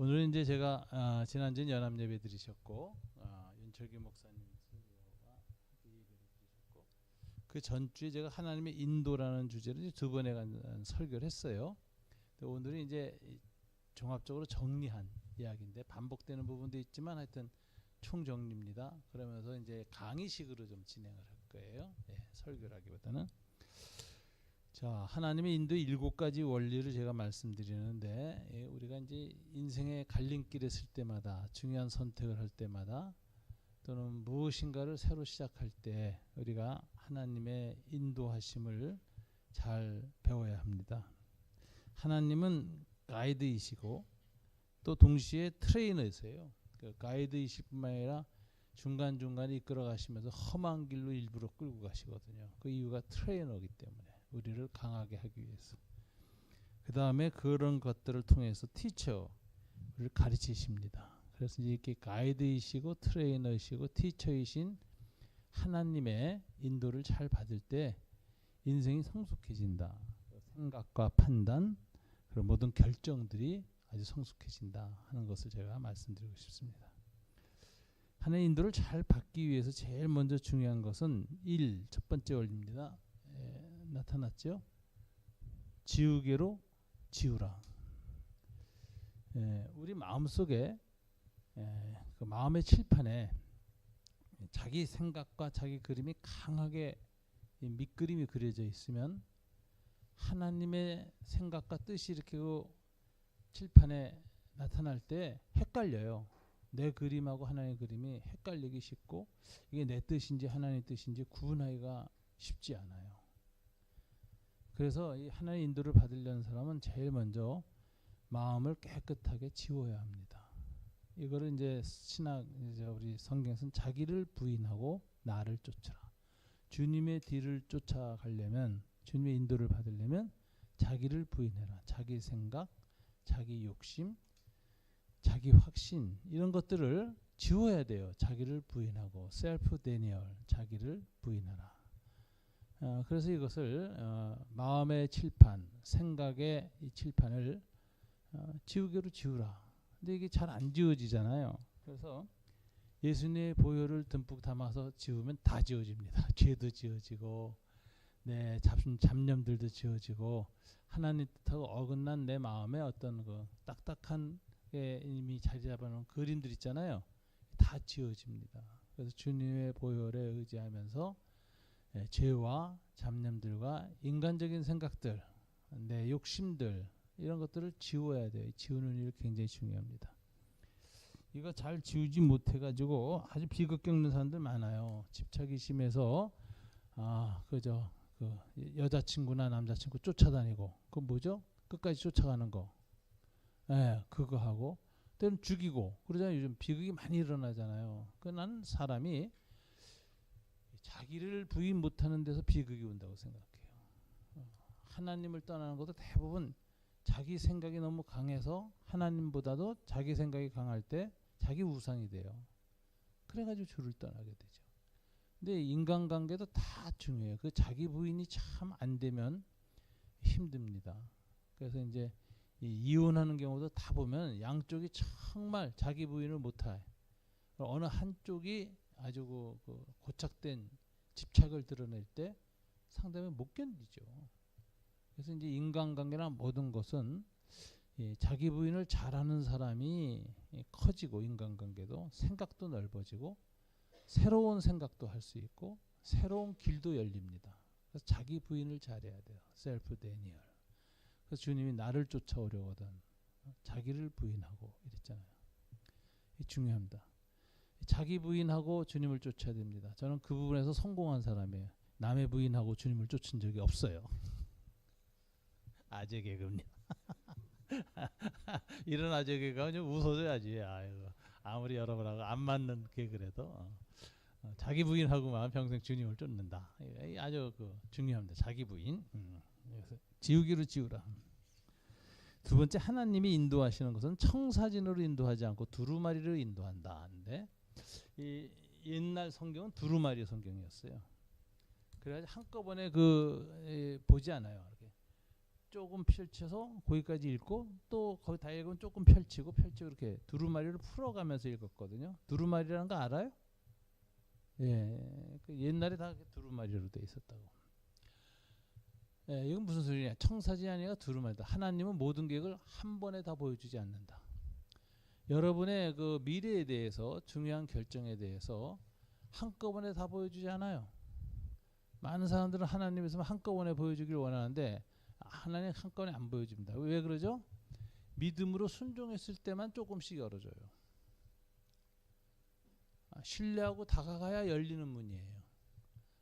오늘은 이제 제가 지난주에 연합 예배 드리셨고 윤철기 목사님 설교와 예배를 드리셨고 그 전주에 제가 하나님의 인도라는 주제로 이제 두 번에 간 설교를 했어요. 오늘은 이제 종합적으로 정리한 이야기인데 반복되는 부분도 있지만 하여튼 총정리입니다. 그러면서 이제 강의식으로 좀 진행을 할 거예요. 설교라기보다는. 자, 하나님의 인도 7가지 원리를 제가 말씀드리는데 우리가 이제 인생의 갈림길에 설 때마다 중요한 선택을 할 때마다 또는 무엇인가를 새로 시작할 때 우리가 하나님의 인도하심을 잘 배워야 합니다. 하나님은 가이드이시고 또 동시에 트레이너이세요. 그 가이드이실 뿐만 아니라 중간중간에 이끌어 가시면서 험한 길로 일부러 끌고 가시거든요. 그 이유가 트레이너이기 때문에 우리를 강하게 하기 위해서. 그 다음에 그런 것들을 통해서 티처를 가르치십니다. 그래서 이렇게 가이드이시고 트레이너이시고 티처이신 하나님의 인도를 잘 받을 때 인생이 성숙해진다. 생각과 판단 그리고 모든 결정들이 아주 성숙해진다 하는 것을 제가 말씀드리고 싶습니다. 하나님의 인도를 잘 받기 위해서 제일 먼저 중요한 것은 첫 번째 원리입니다. 나타났죠? 지우개로 지우라. 우리 마음속에 그 마음의 칠판에 자기 생각과 자기 그림이 강하게 밑그림이 그려져 있으면 하나님의 생각과 뜻이 이렇게 그 칠판에 나타날 때 헷갈려요. 내 그림하고 하나님의 그림이 헷갈리기 쉽고 이게 내 뜻인지 하나님의 뜻인지 구분하기가 쉽지 않아요. 그래서 이 하나님의 인도를 받으려는 사람은 제일 먼저 마음을 깨끗하게 지워야 합니다. 이거를 이제 이제 우리 성경에서는 자기를 부인하고 나를 쫓으라. 주님의 뒤를 쫓아가려면 주님의 인도를 받으려면 자기를 부인해라. 자기 생각, 자기 욕심, 자기 확신 이런 것들을 지워야 돼요. 자기를 부인하고 셀프 데니얼, 자기를 부인하라. 그래서 이것을 마음의 칠판, 생각의 이 칠판을 지우개로 지우라. 근데 이게 잘 안 지워지잖아요. 그래서 예수님의 보혈을 듬뿍 담아서 지우면 다 지워집니다. 죄도 지워지고 잡념들도 지워지고 하나님 뜻하고 어긋난 내 마음에 어떤 그 딱딱한 게 이미 자리 잡아놓은 그림들 있잖아요. 다 지워집니다. 그래서 주님의 보혈에 의지하면서 죄와 잡념들과 인간적인 생각들, 내 욕심들 이런 것들을 지워야 돼요. 지우는 일이 굉장히 중요합니다. 이거 잘 지우지 못해가지고 아주 비극 겪는 사람들 많아요. 집착이 심해서 그저 그 여자친구나 남자친구 쫓아다니고 그 뭐죠? 끝까지 쫓아가는 거. 그거 하고 때는 죽이고 그러잖아요. 요즘 비극이 많이 일어나잖아요. 난 사람이 자기를 부인 못하는 데서 비극이 온다고 생각해요. 하나님을 떠나는 것도 대부분 자기 생각이 너무 강해서 하나님보다도 자기 생각이 강할 때 자기 우상이 돼요. 그래가지고 주를 떠나게 되죠. 근데 인간관계도 다 중요해요. 그 자기 부인이 참 안 되면 힘듭니다. 그래서 이제 이혼하는 경우도 다 보면 양쪽이 정말 자기 부인을 못해. 어느 한쪽이 아주 그 고착된 집착을 드러낼 때 상대방이 못 견디죠. 그래서 이제 인간관계나 모든 것은 자기 부인을 잘하는 사람이 커지고 인간관계도 생각도 넓어지고 새로운 생각도 할 수 있고 새로운 길도 열립니다. 그래서 자기 부인을 잘해야 돼요. 셀프 데니얼. 그래서 주님이 나를 쫓아오려거든 자기를 부인하고 이랬잖아요. 이게 중요합니다. 자기 부인하고 주님을 쫓아야 됩니다. 저는 그 부분에서 성공한 사람이에요. 남의 부인하고 주님을 쫓은 적이 없어요. 아재 개그입니다. 이런 아재 개그가 좀 웃어줘야지. 아무리 여러분하고 안 맞는 개그래도 자기 부인하고만 평생 주님을 쫓는다. 아주 중요합니다. 자기 부인. 그래서 지우기로 지우라. 두 번째, 하나님이 인도하시는 것은 청사진으로 인도하지 않고 두루마리로 인도한다. 근데 이 옛날 성경은 두루마리 성경이었어요. 그래서 한꺼번에 보지 않아요. 이렇게 조금 펼쳐서 거기까지 읽고 또 거기 다 읽으면 조금 펼치고 이렇게 두루마리를 풀어가면서 읽었거든요. 두루마리라는 거 알아요? 예, 그 옛날에 다 두루마리로 돼 있었다고. 예, 이건 무슨 소리냐? 청사진이 아니라 두루마리다. 하나님은 모든 계획을 한 번에 다 보여주지 않는다. 여러분의 그 미래에 대해서 중요한 결정에 대해서 한꺼번에 다 보여주지 않아요. 많은 사람들은 하나님에서 한꺼번에 보여주길 원하는데 하나님 한꺼번에 안 보여줍니다. 왜 그러죠? 믿음으로 순종했을 때만 조금씩 열어줘요. 신뢰하고 다가가야 열리는 문이에요.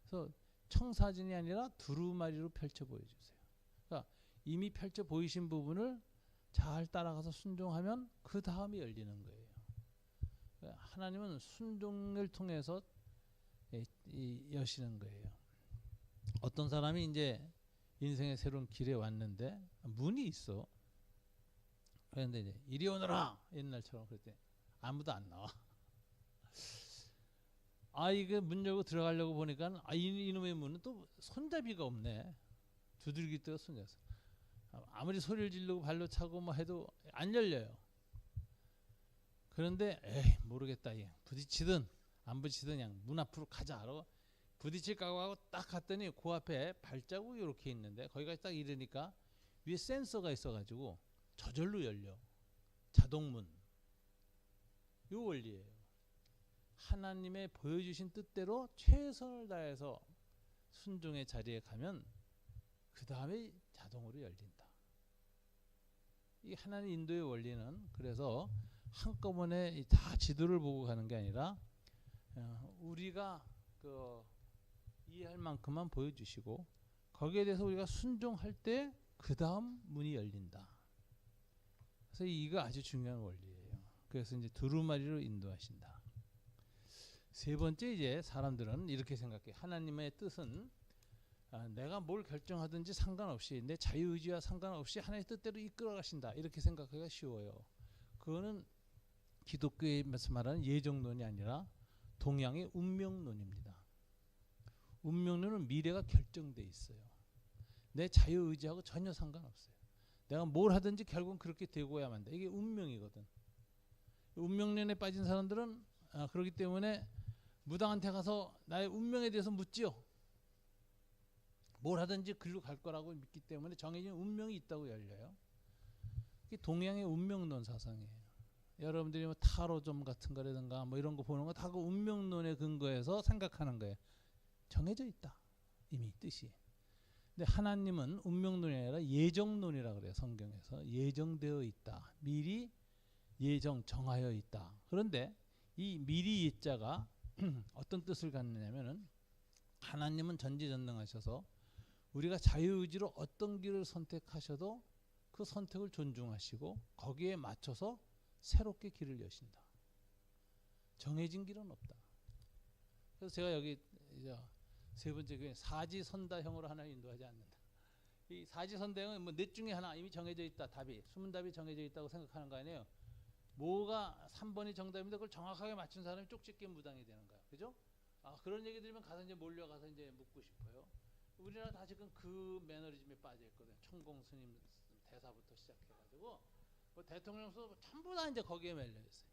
그래서 청사진이 아니라 두루마리로 펼쳐 보여주세요. 그러니까 이미 펼쳐 보이신 부분을 잘 따라가서 순종하면 그 다음에 열리는 거예요. 하나님은 순종을 통해서 여시는 거예요. 어떤 사람이 이제 인생의 새로운 길에 왔는데 문이 있어. 그런데 이제 이리 오너라 옛날처럼 그럴 때 아무도 안 나와. 이게 문 열고 들어가려고 보니까 이놈의 문은 또 손잡이가 없네. 두들기 때가 손잡았어. 아무리 소리를 지르고 발로 차고 뭐 해도 안 열려요. 그런데 에이 모르겠다. 부딪히든 안 부딪히든 그냥 문 앞으로 가자. 부딪힐 각오하고 딱 갔더니 그 앞에 발자국이 이렇게 있는데 거기까지 딱 이르니까 위에 센서가 있어가지고 저절로 열려. 자동문. 요 원리예요. 하나님의 보여주신 뜻대로 최선을 다해서 순종의 자리에 가면 그 다음에 자동으로 열린다. 이 하나님 인도의 원리는 그래서 한꺼번에 다 지도를 보고 가는 게 아니라 우리가 이해할 만큼만 보여주시고 거기에 대해서 우리가 순종할 때 그 다음 문이 열린다. 그래서 이거 아주 중요한 원리예요. 그래서 이제 두루마리로 인도하신다. 세 번째 이제 사람들은 이렇게 생각해. 하나님의 뜻은 내가 뭘 결정하든지 상관없이 내 자유의지와 상관없이 하나님의 뜻대로 이끌어 가신다. 이렇게 생각하기가 쉬워요. 그거는 기독교에서 말하는 예정론이 아니라 동양의 운명론입니다. 운명론은 미래가 결정돼 있어요. 내 자유의지하고 전혀 상관없어요. 내가 뭘 하든지 결국은 그렇게 되고야만 한다. 이게 운명이거든. 운명론에 빠진 사람들은 그렇기 때문에 무당한테 가서 나의 운명에 대해서 묻지요. 뭘 하든지 글로 갈 거라고 믿기 때문에 정해진 운명이 있다고 열려요. 이게 동양의 운명론 사상이에요. 여러분들이 뭐 타로점 같은 거라든가 뭐 이런 거 보는 거 다 그 운명론에 근거해서 생각하는 거예요. 정해져 있다. 이미 뜻이. 근데 하나님은 운명론이 아니라 예정론이라고 그래요. 성경에서. 예정되어 있다. 미리 정하여 있다. 그런데 이 미리 예자가 어떤 뜻을 갖느냐면은 하나님은 전지전능하셔서 우리가 자유의지로 어떤 길을 선택하셔도 그 선택을 존중하시고 거기에 맞춰서 새롭게 길을 여신다. 정해진 길은 없다. 그래서 제가 여기 세 번째 교회 사지선다형으로 하나님 인도하지 않는다. 이 사지선다형은 뭐 넷 중에 하나 이미 정해져 있다. 답이 숨은 답이 정해져 있다고 생각하는 거 아니에요. 뭐가 3번이 정답인데 그걸 정확하게 맞춘 사람이 쪽집게 무당이 되는 거야. 그죠? 그런 얘기 들으면 가서 이제 몰려가서 이제 묻고 싶어요. 우리나라 다 지금 그 매너리즘에 빠져 있거든. 총공 스님 대사부터 시작해가지고 뭐 대통령수 전부 다 이제 거기에 매려 있어요.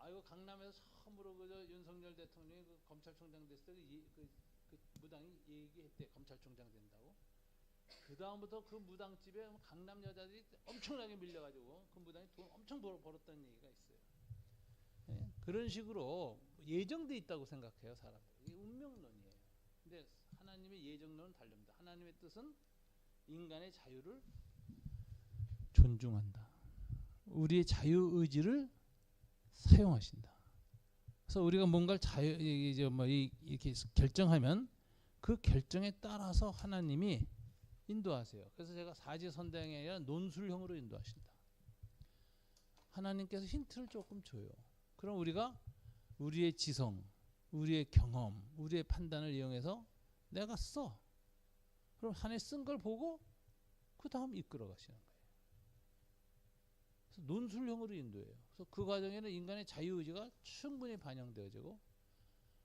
이거 강남에서 처음으로 윤석열 대통령이 그 검찰총장 됐을 때 그 무당이 얘기했대. 검찰총장 된다고. 그 다음부터 그 무당집에 강남 여자들이 엄청나게 밀려가지고 그 무당이 돈 엄청 벌었다는 얘기가 있어요. 네? 그런 식으로 예정돼 있다고 생각해요, 사람들. 이게 운명론이에요. 근데 하나님의 예정론은 다릅니다. 하나님의 뜻은 인간의 자유를 존중한다. 우리의 자유 의지를 사용하신다. 그래서 우리가 뭔가를 이렇게 결정하면 그 결정에 따라서 하나님이 인도하세요. 그래서 제가 사지선다형이 아니라 논술형으로 인도하신다. 하나님께서 힌트를 조금 줘요. 그럼 우리가 우리의 지성, 우리의 경험, 우리의 판단을 이용해서 내가 써. 그럼 하나님 쓴 걸 보고 그 다음 이끌어 가시는 거예요. 그래서 논술형으로 인도해요. 그래서 그 과정에는 인간의 자유의지가 충분히 반영되어지고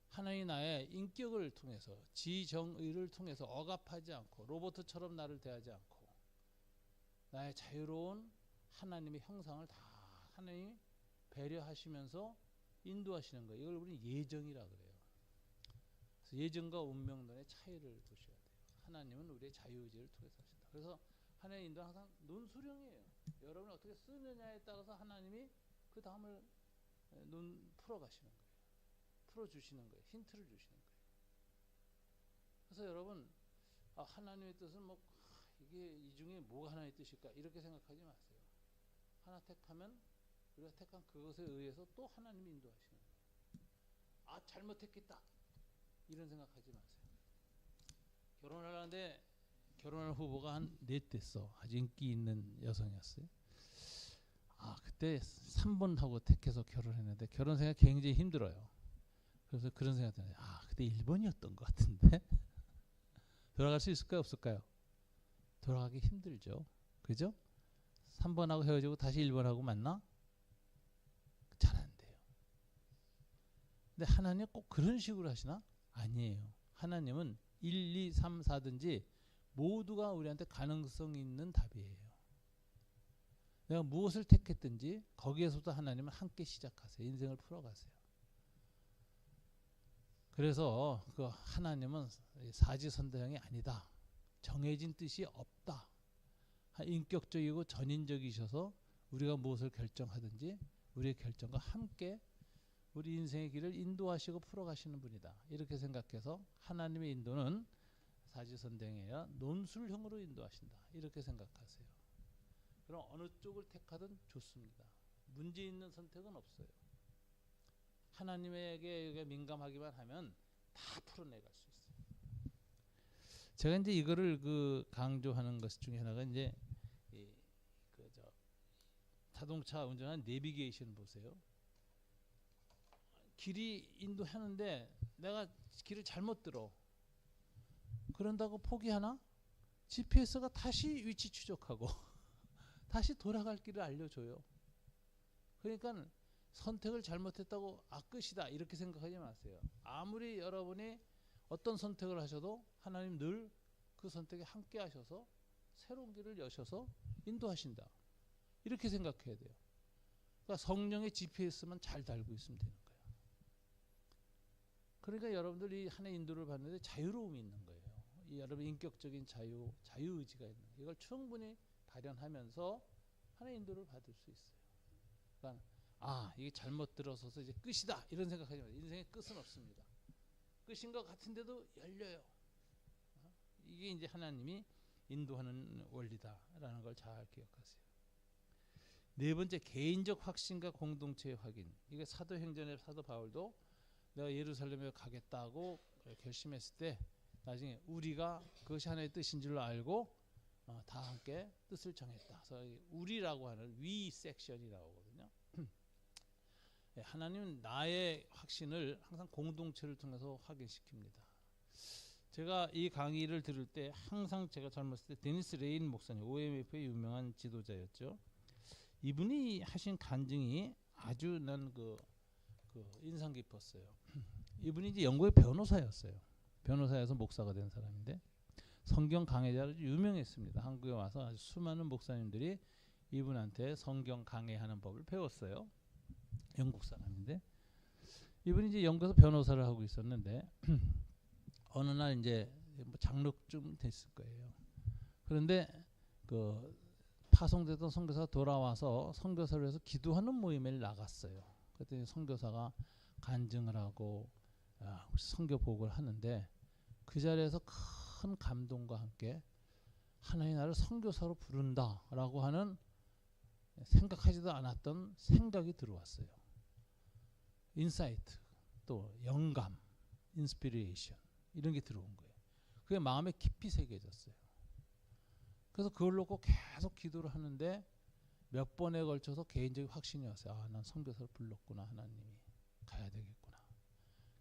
하나님 나의 인격을 통해서 지정의를 통해서 억압하지 않고 로봇처럼 나를 대하지 않고 나의 자유로운 하나님의 형상을 다 하나님이 배려하시면서 인도하시는 거예요. 이걸 우리 예정이라 그래요. 그래서 예정과 운명론의 차이를 보셔야 돼요. 하나님은 우리의 자유의지를 통해서 하신다. 그래서 하나님의 인도는 항상 논수령이에요. 여러분이 어떻게 쓰느냐에 따라서 하나님이 그 다음을 풀어가시는 거예요. 풀어주시는 거예요. 힌트를 주시는 거예요. 그래서 여러분, 하나님의 뜻은 뭐 이게 이 중에 뭐가 하나님의 뜻일까 이렇게 생각하지 마세요. 하나 택하면 우리가 택한 그것에 의해서 또 하나님이 인도하시는 거예요. 잘못했겠다 이런 생각하지 마세요. 결혼을 하는데 결혼할 후보가 한 넷 됐어. 아주 인기 있는 여성이었어요. 그때 3번 하고 택해서 결혼했는데 결혼 생활 굉장히 힘들어요. 그래서 그런 생각이 드네요. 그때 1번이었던 것 같은데 돌아갈 수 있을까요? 없을까요? 돌아가기 힘들죠. 그죠? 3번하고 헤어지고 다시 1번하고 만나? 잘 안 돼요. 근데 하나님 꼭 그런 식으로 하시나? 아니에요. 하나님은 1, 2, 3, 4든지 모두가 우리한테 가능성 있는 답이에요. 내가 무엇을 택했든지 거기에서도 하나님은 함께 시작하세요. 인생을 풀어가세요. 그래서 그 하나님은 사지선다형이 아니다. 정해진 뜻이 없다. 인격적이고 전인적이셔서 우리가 무엇을 결정하든지 우리의 결정과 함께 우리 인생의 길을 인도하시고 풀어가시는 분이다. 이렇게 생각해서 하나님의 인도는 사지선다형이 아니라 논술형으로 인도하신다. 이렇게 생각하세요. 그럼 어느 쪽을 택하든 좋습니다. 문제 있는 선택은 없어요. 하나님에게 민감하기만 하면 다 풀어내갈 수 있어요. 제가 이제 이거를 강조하는 것 중에 하나가 이제 자동차 운전하는 내비게이션 보세요. 길이 인도하는데 내가 길을 잘못 들어. 그런다고 포기하나? GPS가 다시 위치 추적하고 다시 돌아갈 길을 알려줘요. 그러니까 선택을 잘못했다고 끝이다 이렇게 생각하지 마세요. 아무리 여러분이 어떤 선택을 하셔도 하나님 늘 그 선택에 함께 하셔서 새로운 길을 여셔서 인도하신다. 이렇게 생각해야 돼요. 그러니까 성령의 GPS만 잘 달고 있으면 되는 거예요. 그러니까 여러분들이 하나의 인도를 받는데 자유로움이 있는 거예요. 여러분 인격적인 자유의지가 있는 거예요. 이걸 충분히 발현하면서 하나의 인도를 받을 수 있어요. 그러니까 이게 잘못 들어서서 이제 끝이다 이런 생각하지 마세요. 인생의 끝은 없습니다. 끝인 것 같은데도 열려요. 이게 이제 하나님이 인도하는 원리다라는 걸 잘 기억하세요. 네 번째, 개인적 확신과 공동체의 확인. 이게 사도행전의 사도 바울도 내가 예루살렘에 가겠다고 결심했을 때 나중에 우리가 그것이 하나의 뜻인 줄로 알고 다 함께 뜻을 정했다. 그래서 우리라고 하는 위 섹션이라고 하거든요. 하나님은 나의 확신을 항상 공동체를 통해서 확인시킵니다. 제가 이 강의를 들을 때 항상 제가 젊었을 때 데니스 레인 목사님, OMF의 유명한 지도자였죠. 이분이 하신 간증이 아주 난 인상 깊었어요. 이분이 이제 영국의 변호사였어요. 변호사여서 목사가 된 사람인데 성경 강해자로 유명했습니다. 한국에 와서 아주 수많은 목사님들이 이분한테 성경 강해하는 법을 배웠어요. 영국 사람인데 이분이 이제 영국에서 변호사를 하고 있었는데 어느 날 이제 장로쯤 됐을 거예요. 그런데 파송됐던 선교사가 돌아와서 선교사를 해서 기도하는 모임에 나갔어요. 그랬더니 선교사가 간증을 하고 선교복을 하는데 그 자리에서 큰 감동과 함께 하나님 나를 선교사로 부른다라고 하는 생각하지도 않았던 생각이 들어왔어요. 인사이트, 또 영감, 인스피레이션 이런 게 들어온 거예요. 그게 마음에 깊이 새겨졌어요. 그래서 그걸 놓고 계속 기도를 하는데 몇 번에 걸쳐서 개인적인 확신이 왔어요. 난 선교사를 불렀구나. 하나님이 가야 되겠구나.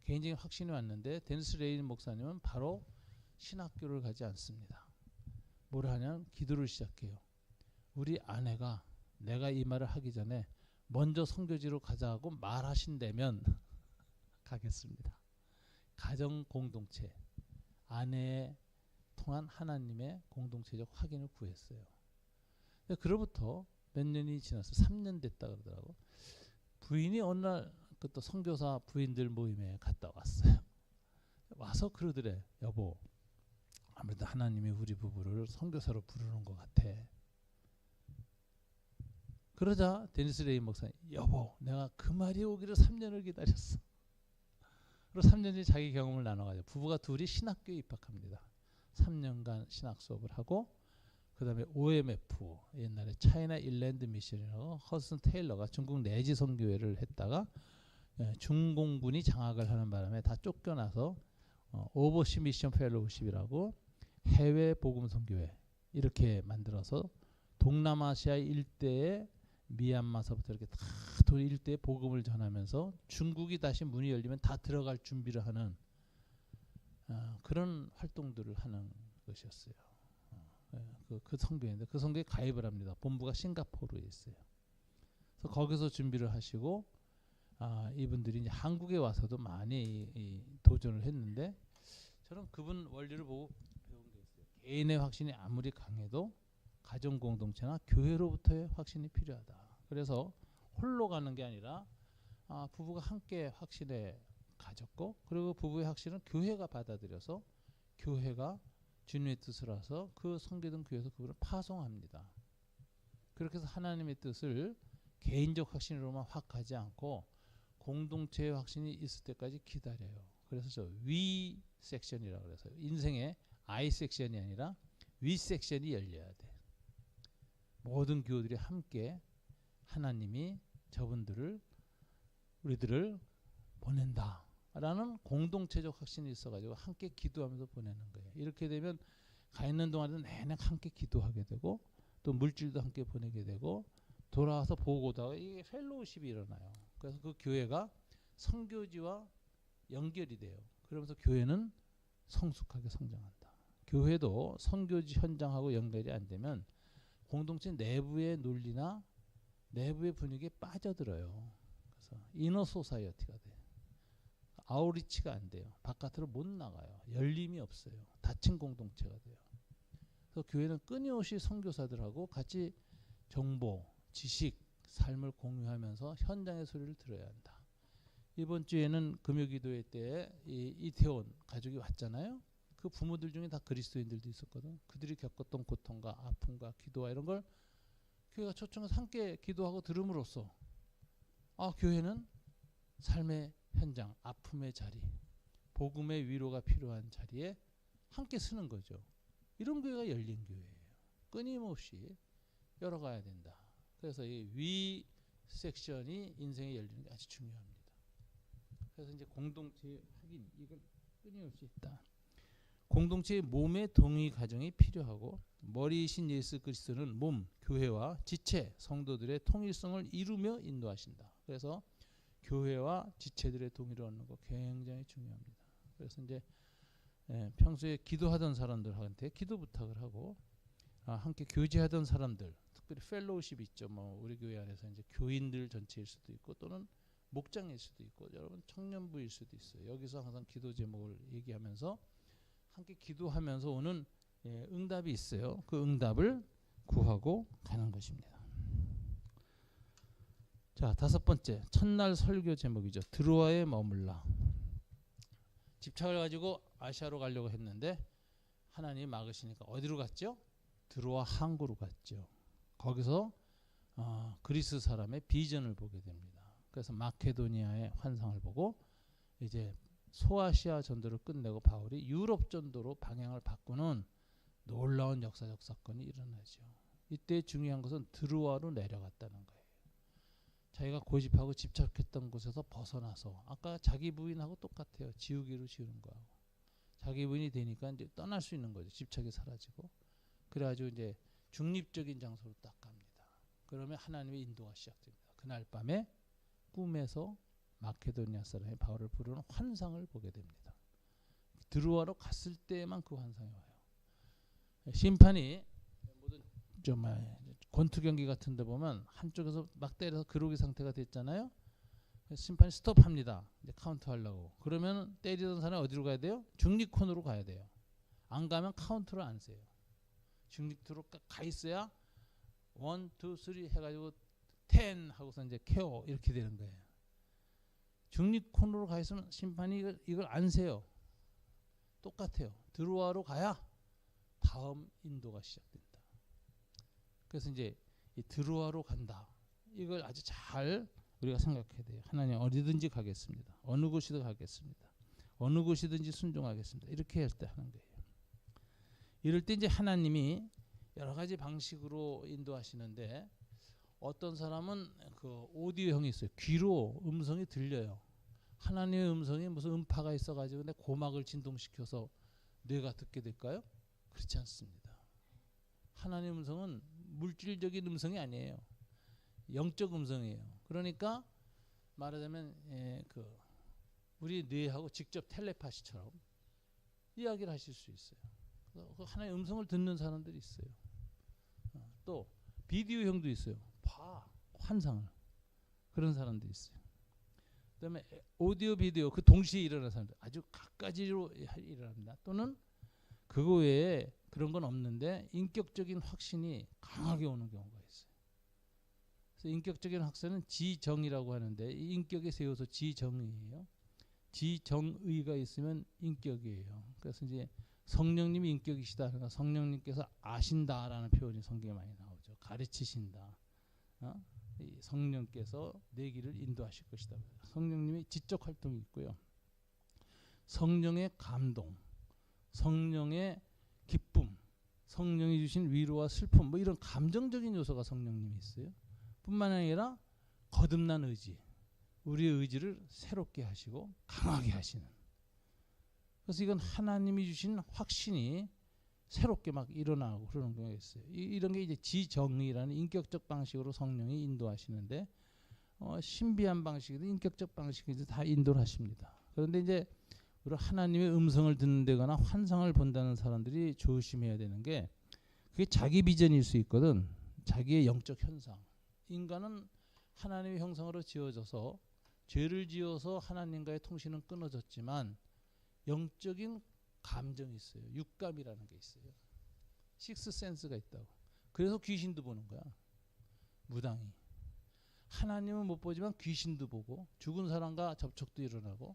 개인적인 확신이 왔는데 데니스 레인 목사님은 바로 신학교를 가지 않습니다. 뭘 하냐면 기도를 시작해요. 우리 아내가 내가 이 말을 하기 전에 먼저 선교지로 가자고 말하신다면 가겠습니다. 가정 공동체, 아내에 통한 하나님의 공동체적 확인을 구했어요. 그로부터 몇 년이 지났어. 3년 됐다 그러더라고. 부인이 어느 날 그 또 선교사 부인들 모임에 갔다 왔어요. 와서 그러더래. 여보, 아무래도 하나님이 우리 부부를 선교사로 부르는 것 같아. 그러자 데니스 레인 목사님, 여보, 내가 그 말이 오기를 3년을 기다렸어. 그리고 3년이 자기 경험을 나눠가지고 부부가 둘이 신학교에 입학합니다. 3년간 신학 수업을 하고, 그 다음에 OMF, 옛날에 차이나 일랜드 미션이라고 허슨 테일러가 중국 내지 선교회를 했다가 중공군이 장악을 하는 바람에 다 쫓겨나서 오버시 미션 펠로우십이라고 해외 복음 선교회 이렇게 만들어서 동남아시아 일대에 미얀마서부터 이렇게 다 일대에 복음을 전하면서 중국이 다시 문이 열리면 다 들어갈 준비를 하는 그런 활동들을 하는 것이었어요. 그 선교회인데 그 선교회에 가입을 합니다. 본부가 싱가포르에 있어요. 그래서 거기서 준비를 하시고 이분들이 이제 한국에 와서도 많이 도전을 했는데 저는 그분 원리를 보고 배운 게 있어요. 개인의 확신이 아무리 강해도 가정 공동체나 교회로부터의 확신이 필요하다. 그래서 홀로 가는 게 아니라 부부가 함께 확신에 가졌고 그리고 부부의 확신은 교회가 받아들여서 교회가 주님의 뜻을 해서 그 섬기던 교회에서 그분을 파송합니다. 그렇게 해서 하나님의 뜻을 개인적 확신으로만 확 가지 않고 공동체의 확신이 있을 때까지 기다려요. 그래서 저 위 섹션이라고 그래서 인생의 I 섹션이 아니라 위 섹션이 열려야 돼. 모든 교우들이 함께 하나님이 저분들을 우리들을 보낸다 라는 공동체적 확신이 있어가지고 함께 기도하면서 보내는 거예요. 이렇게 되면 가 있는 동안에도 내내 함께 기도하게 되고 또 물질도 함께 보내게 되고 돌아와서 보고도 하고 이게 펠로우십이 일어나요. 그래서 그 교회가 선교지와 연결이 돼요. 그러면서 교회는 성숙하게 성장한다. 교회도 선교지 현장하고 연결이 안 되면 공동체 내부의 논리나 내부의 분위기에 빠져들어요. 그래서 이너 소사이어티가 돼요. 아우리치가 안 돼요. 바깥으로 못 나가요. 열림이 없어요. 닫힌 공동체가 돼요. 그래서 교회는 끊임없이 선교사들하고 같이 정보, 지식, 삶을 공유하면서 현장의 소리를 들어야 한다. 이번 주에는 금요기도회 때 이태원 가족이 왔잖아요. 그 부모들 중에 다 그리스도인들도 있었거든. 그들이 겪었던 고통과 아픔과 기도와 이런 걸 교회가 초청해서 함께 기도하고 들음으로써 교회는 삶의 현장, 아픔의 자리, 복음의 위로가 필요한 자리에 함께 쓰는 거죠. 이런 교회가 열린 교회예요. 끊임없이 열어가야 된다. 그래서 이 위 섹션이 인생에 열리는 게 아주 중요합니다. 그래서 이제 공동체 확인 이걸 끊임없이 있다. 공동체의 몸의 동의 과정이 필요하고 머리이신 예수 그리스도는 몸, 교회와 지체, 성도들의 통일성을 이루며 인도하신다. 그래서 교회와 지체들의 동의를 얻는 거 굉장히 중요합니다. 그래서 이제 평소에 기도하던 사람들한테 기도 부탁을 하고 함께 교제하던 사람들, 특별히 펠로우십이 있죠. 뭐 우리 교회 안에서 이제 교인들 전체일 수도 있고 또는 목장일 수도 있고 여러분 청년부일 수도 있어요. 여기서 항상 기도 제목을 얘기하면서 함께 기도하면서 오는 응답이 있어요. 그 응답을 구하고 가는 것입니다. 자, 5번째 첫날 설교 제목이죠. 드로아에 머물라. 집착을 가지고 아시아로 가려고 했는데 하나님이 막으시니까 어디로 갔죠? 드로아 항구로 갔죠. 거기서 그리스 사람의 비전을 보게 됩니다. 그래서 마케도니아의 환상을 보고 이제 소아시아 전도를 끝내고 바울이 유럽 전도로 방향을 바꾸는 놀라운 역사적 사건이 일어나죠. 이때 중요한 것은 드로아로 내려갔다는 거예요. 자기가 고집하고 집착했던 곳에서 벗어나서 아까 자기 부인하고 똑같아요. 지우기로 지우는 거하고 자기 부인이 되니까 이제 떠날 수 있는 거죠. 집착이 사라지고 그래가지고 이제 중립적인 장소로 딱 갑니다. 그러면 하나님의 인도가 시작됩니다. 그날 밤에 꿈에서 마케도니아 사람이 바울을 부르는 환상을 보게 됩니다. 드로아로 갔을 때만 그 환상이 와요. 심판이 모든 권투 경기 같은 데 보면 한쪽에서 막 때려서 그로기 상태가 됐잖아요. 심판이 스톱합니다. 이제 카운트 하려고. 그러면 때리던 사람이 어디로 가야 돼요? 중립콘으로 가야 돼요. 안 가면 카운트를 안 세요. 중립으로 가 있어야 1, 2, 3 해가지고 10 하고서 이제 케어 이렇게 되는 거예요. 중립 코너로 가 있으면 심판이 이걸 안 세요. 똑같아요. 들어와로 가야 다음 인도가 시작된다. 그래서 이제 이 들어와로 간다. 이걸 아주 잘 우리가 생각해야 돼요. 하나님 어디든지 가겠습니다. 어느 곳이든 가겠습니다. 어느 곳이든지 순종하겠습니다. 이렇게 할 때 하는 거예요. 이럴 때 이제 하나님이 여러 가지 방식으로 인도하시는데 어떤 사람은 그 오디오형이 있어요. 귀로 음성이 들려요. 하나님의 음성이 무슨 음파가 있어가지고 내 고막을 진동시켜서 뇌가 듣게 될까요? 그렇지 않습니다. 하나님의 음성은 물질적인 음성이 아니에요. 영적 음성이에요. 그러니까 말하자면 우리 뇌하고 직접 텔레파시처럼 이야기를 하실 수 있어요. 그 하나의 음성을 듣는 사람들이 있어요. 또 비디오형도 있어요. 환상을 그런 사람도 있어요. 그다음에 오디오 비디오 그 동시에 일어나는 사람들 아주 갖가지로 일어납니다. 또는 그거 외에 그런 건 없는데 인격적인 확신이 강하게 오는 경우가 있어요. 그래서 인격적인 확신은 지정이라고 하는데 이 인격에 세워서 지정의예요. 지정의가 있으면 인격이에요. 그래서 이제 성령님이 인격이시다. 그러니까 성령님께서 아신다라는 표현이 성경에 많이 나오죠. 가르치신다. 이 성령께서 내 길을 인도하실 것이다. 성령님의 지적 활동이 있고요. 성령의 감동, 성령의 기쁨, 성령이 주신 위로와 슬픔, 뭐 이런 감정적인 요소가 성령님이 있어요. 뿐만 아니라 거듭난 의지, 우리의 의지를 새롭게 하시고 강하게 하시는. 그래서 이건 하나님이 주신 확신이 새롭게 막 일어나고 그러는 경우가 있어요. 이런 게 이제 지정의라는 인격적 방식으로 성령이 인도하시는데 신비한 방식이든 인격적 방식이든 다 인도를 하십니다. 그런데 이제 우리 하나님의 음성을 듣는다거나 환상을 본다는 사람들이 조심해야 되는 게 그게 자기 비전일 수 있거든. 자기의 영적 현상. 인간은 하나님의 형상으로 지어져서 죄를 지어서 하나님과의 통신은 끊어졌지만 영적인 감정이 있어요. 육감이라는 게 있어요. 식스 센스가 있다고. 그래서 귀신도 보는 거야. 무당이. 하나님은 못 보지만 귀신도 보고 죽은 사람과 접촉도 일어나고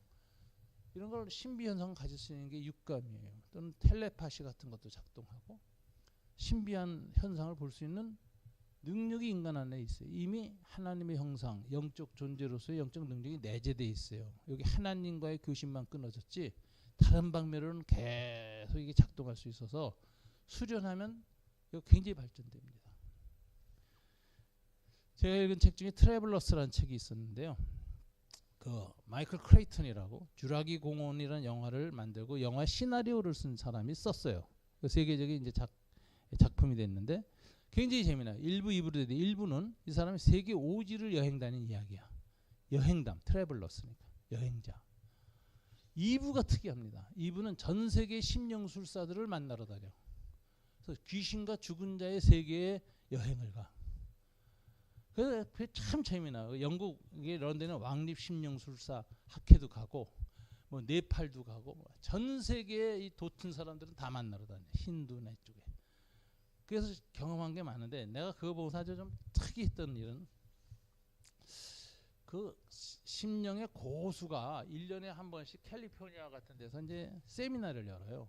이런 걸 신비현상을 가질 수 있는 게 육감이에요. 또는 텔레파시 같은 것도 작동하고 신비한 현상을 볼 수 있는 능력이 인간 안에 있어요. 이미 하나님의 형상, 영적 존재로서의 영적 능력이 내재되어 있어요. 여기 하나님과의 교신만 끊어졌지 다른 방면으로는 계속 이게 작동할 수 있어서 수련하면 이거 굉장히 발전됩니다. 제가 읽은 책 중에 트래블러스라는 책이 있었는데요. 그 마이클 크레이턴이라고 주라기 공원이라는 영화를 만들고 영화 시나리오를 쓴 사람이 썼어요. 그 세계적인 이제 작품이 됐는데 굉장히 재미나요. 1부, 2부로 되는데 1부는 이 사람이 세계 5지를 여행 다닌 이야기야. 여행담, 트래블러스니까 여행자. 2부가 특이합니다. 2부는 전 세계 심령술사들을 만나러 다녀. 그래서 귀신과 죽은 자의 세계에 여행을 가. 그래서 그게 참 재미나요. 영국의 런던에 왕립 심령술사 학회도 가고 뭐 네팔도 가고 전 세계의 이 도튼 사람들은 다 만나러 다녀. 힌두나 이쪽에. 그래서 경험한 게 많은데 내가 그거 보고서 아주 좀 특이했던 일은 그 심령의 고수가 1년에 한 번씩 캘리포니아 같은 데서 이제 세미나를 열어요.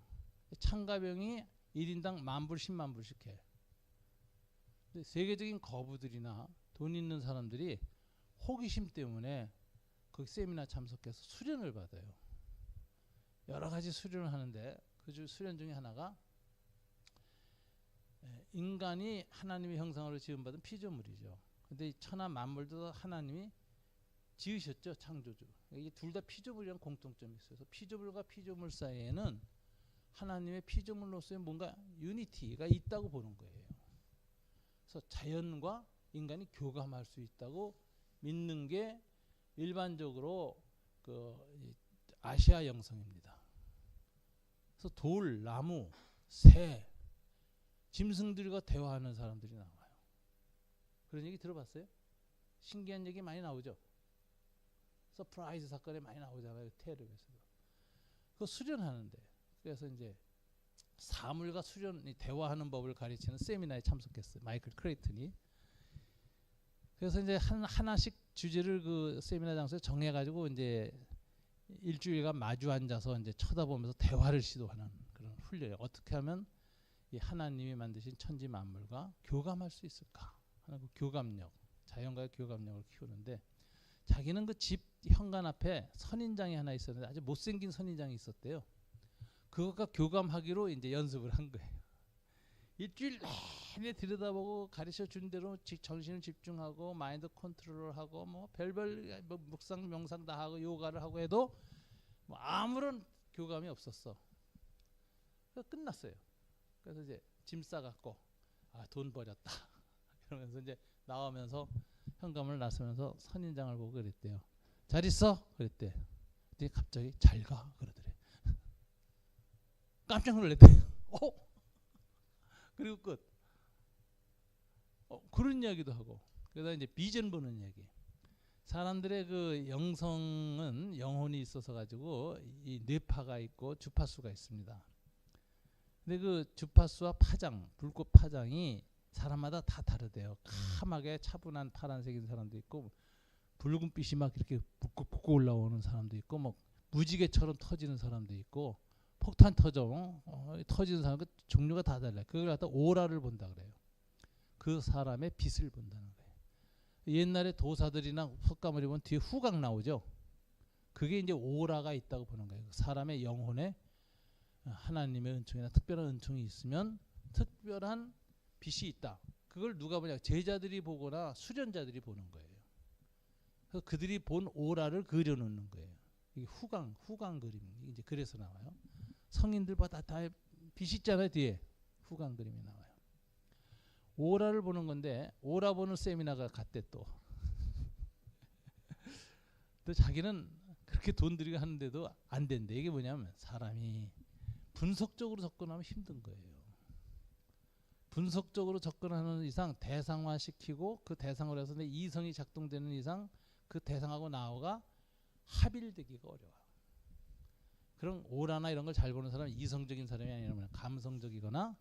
참가병이 1인당 10,000불, 100,000불씩 해. 근데 세계적인 거부들이나 돈 있는 사람들이 호기심 때문에 그 세미나 참석해서 수련을 받아요. 여러 가지 수련을 하는데 그 수련 중에 하나가 인간이 하나님의 형상으로 지음받은 피조물이죠. 근데 천하 만물도 하나님이 지으셨죠. 창조주. 이게 둘 다 피조물이랑 공통점이 있어요. 그래서 피조물과 피조물 사이에는 하나님의 피조물로서의 뭔가 유니티가 있다고 보는 거예요. 그래서 자연과 인간이 교감할 수 있다고 믿는 게 일반적으로 그 아시아 영성입니다. 그래서 돌, 나무, 새, 짐승들과 대화하는 사람들이 나와요. 그런 얘기 들어봤어요? 신기한 얘기 많이 나오죠. 서프라이즈 사건에 많이 나오잖아요. 테러에서도. 그거 수련하는데 그래서 이제 사물과 수련이 대화하는 법을 가르치는 세미나에 참석했어요. 마이클 크레이튼이. 그래서 이제 하나씩 주제를 그 세미나 장소에 정해가지고 이제 일주일간 마주 앉아서 이제 쳐다보면서 대화를 시도하는 그런 훈련이에요. 어떻게 하면 이 하나님이 만드신 천지 만물과 교감할 수 있을까 하는 그 교감력, 자연과의 교감력을 키우는데, 자기는 그 집 현관 앞에 선인장이 하나 있었는데 아주 못생긴 선인장이 있었대요. 그것과 교감하기로 이제 연습을 한 거예요. 일주일 내내 들여다보고 가르쳐 준 대로 정신을 집중하고 마인드 컨트롤을 하고 뭐 별별 뭐 묵상 명상 다 하고 요가를 하고 해도 뭐 아무런 교감이 없었어. 그래서 끝났어요. 그래서 이제 짐 싸갖고 돈 버렸다 그러면서 이제 나오면서 현관을 나서면서 선인장을 보고 그랬대요. 잘 있어? 그랬대. 근데 갑자기 잘 가 그러더래. 깜짝 놀랐대요. 그리고 끝. 그런 이야기도 하고. 그러다 이제 비전 보는 이야기. 사람들의 그 영성은 영혼이 있어서 가지고 이 뇌파가 있고 주파수가 있습니다. 근데 그 주파수와 파장, 불꽃 파장이 사람마다 다 다르대요. 까맣게 차분한 파란색인 사람도 있고, 붉은빛이 막 이렇게 붓고 올라오는 사람도 있고, 뭐 무지개처럼 터지는 사람도 있고, 폭탄 터지는 사람, 그 종류가 다 달라요. 그걸 갖다 오라를 본다 그래요. 그 사람의 빛을 본다는 거예요. 옛날에 도사들이나 석가모니 보면 뒤에 후각 나오죠. 그게 이제 오라가 있다고 보는 거예요. 사람의 영혼에 하나님의 은총이나 특별한 은총이 있으면 특별한 빛이 있다. 그걸 누가 보냐? 제자들이 보거나 수련자들이 보는 거예요. 그래서 그들이 본 오라를 그려놓는 거예요. 이게 후광 그림. 이제 그래서 나와요. 성인들보다 다 빛이 있잖아요. 뒤에 후광 그림이 나와요. 오라를 보는 건데, 오라 보는 세미나가 갔대 또. 또 자기는 그렇게 돈 들이고 하는데도 안 된대. 이게 뭐냐면 사람이 분석적으로 접근하면 힘든 거예요. 분석적으로 접근하는 이상 대상화시키고 그 대상으로 해서 내 이성이 작동되는 이상 그 대상하고 나하고가 합일되기가 어려워요. 그럼 오라나 이런 걸 잘 보는 사람은 이성적인 사람이 아니라 감성적이거나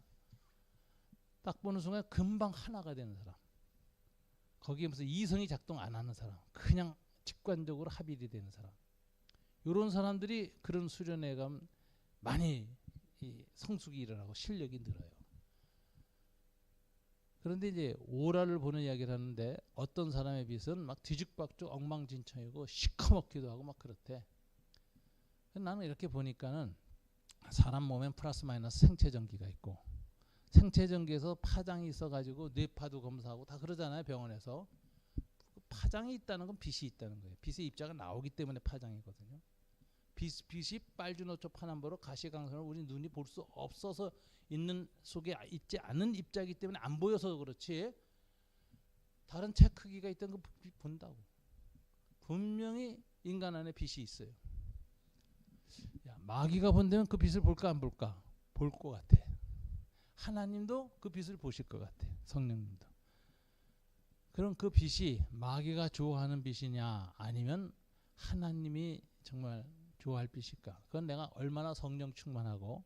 딱 보는 순간 금방 하나가 되는 사람, 거기에 무슨 이성이 작동 안 하는 사람, 그냥 직관적으로 합일이 되는 사람, 이런 사람들이 그런 수련회 가면 많이 이 성숙이 일어나고 실력이 늘어요. 그런데 이제 오라를 보는 이야기를 하는데, 어떤 사람의 빛은 막 뒤죽박죽 엉망진창이고 시커멓기도 하고 막 그렇대. 나는 이렇게 보니까는 사람 몸엔 플러스 마이너스 생체전기가 있고, 생체전기에서 파장이 있어가지고 뇌파도 검사하고 다 그러잖아요, 병원에서. 파장이 있다는 건 빛이 있다는 거예요. 빛의 입자가 나오기 때문에 파장이거든요. 빛이 빨주노초 파남보로 가시광선을 우리 눈이 볼 수 없어서 있는 속에 있지 않은 입자이기 때문에 안 보여서 그렇지, 다른 체 크기가 있던 거 본다고. 분명히 인간 안에 빛이 있어요. 야, 마귀가 본다면 그 빛을 볼까 안 볼까? 볼 것 같아. 하나님도 그 빛을 보실 것 같아. 성령님도. 그럼 그 빛이 마귀가 좋아하는 빛이냐 아니면 하나님이 정말 좋아할 빛일까? 그건 내가 얼마나 성령 충만하고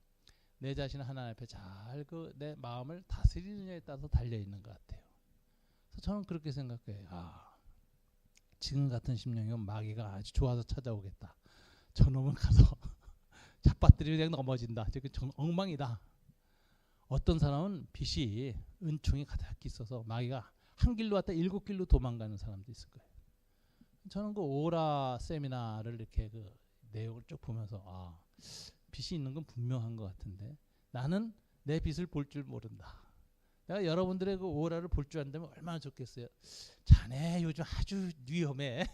내 자신을 하나님 앞에 잘 그 내 마음을 다스리느냐에 따라서 달려 있는 것 같아요. 그래서 저는 그렇게 생각해요. 지금 같은 심령이면 마귀가 아주 좋아서 찾아오겠다. 저놈은 가서 잡아뜨리고 그냥 넘어진다. 지금 엉망이다. 어떤 사람은 빛이 은총이 가득 있어서 마귀가 한 길로 왔다 7길로 도망가는 사람도 있을 거예요. 저는 그 오라 세미나를 이렇게 그 내용을 쭉 보면서 빛이 있는 건 분명한 것 같은데 나는 내 빛을 볼 줄 모른다. 내가 여러분들의 그 오라를 볼 줄 안다면 얼마나 좋겠어요. 자네 요즘 아주 위험해.